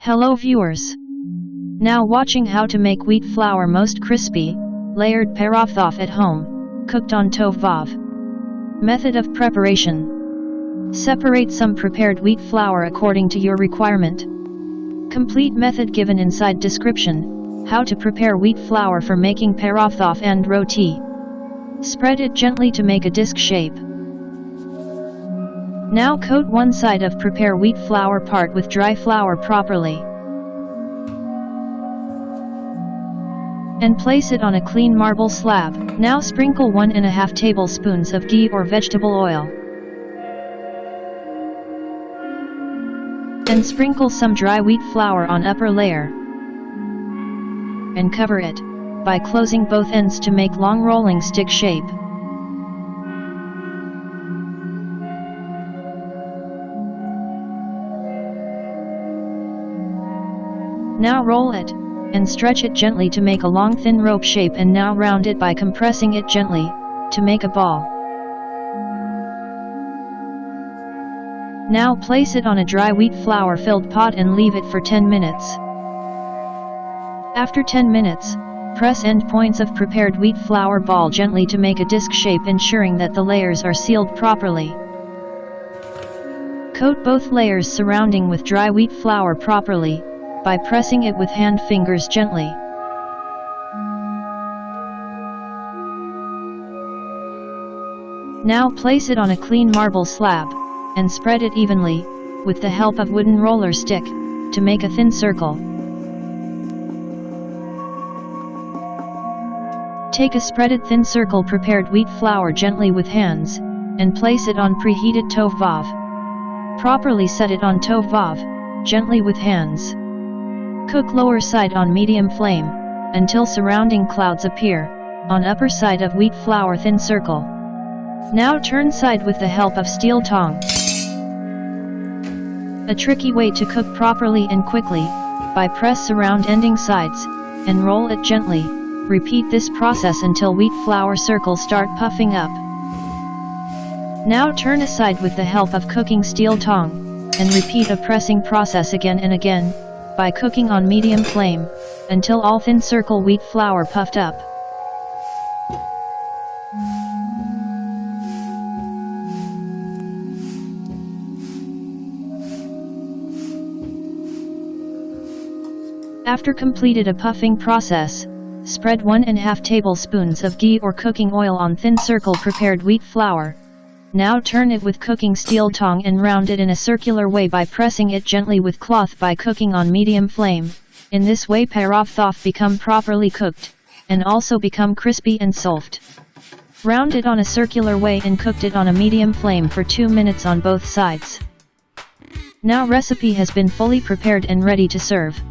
Hello viewers. Now watching how to make wheat flour most crispy, layered parathas at home, cooked on tov vav. Method of preparation. Separate some prepared wheat flour according to your requirement. Complete method given inside description, how to prepare wheat flour for making parathas and roti. Spread it gently to make a disc shape. Now coat one side of prepare wheat flour part with dry flour properly. And place it on a clean marble slab. Now sprinkle 1½ tablespoons of ghee or vegetable oil. And sprinkle some dry wheat flour on upper layer. And cover it, by closing both ends to make long rolling stick shape. Now roll it, and stretch it gently to make a long thin rope shape, and now round it by compressing it gently, to make a ball. Now place it on a dry wheat flour filled pot and leave it for 10 minutes. After 10 minutes, press end points of prepared wheat flour ball gently to make a disc shape, ensuring that the layers are sealed properly. Coat both layers surrounding with dry wheat flour properly, by pressing it with hand fingers gently. Now place it on a clean marble slab, and spread it evenly, with the help of wooden roller stick, to make a thin circle. Take a spreaded thin circle prepared wheat flour gently with hands, and place it on preheated tov vav. Properly set it on tov vav, gently with hands. Cook lower side on medium flame, until surrounding clouds appear, on upper side of wheat flour thin circle. Now turn side with the help of steel tong. A tricky way to cook properly and quickly, by press surround ending sides, and roll it gently. Repeat this process until wheat flour circles start puffing up. Now turn aside with the help of cooking steel tong, and repeat a pressing process again and again, by cooking on medium flame, until all thin circle wheat flour puffed up. After completed a puffing process, spread 1½ tablespoons of ghee or cooking oil on thin circle prepared wheat flour. Now turn it with cooking steel tong and round it in a circular way by pressing it gently with cloth by cooking on medium flame. In this way parathas become properly cooked, and also become crispy and soft. Round it on a circular way and cooked it on a medium flame for 2 minutes on both sides. Now recipe has been fully prepared and ready to serve.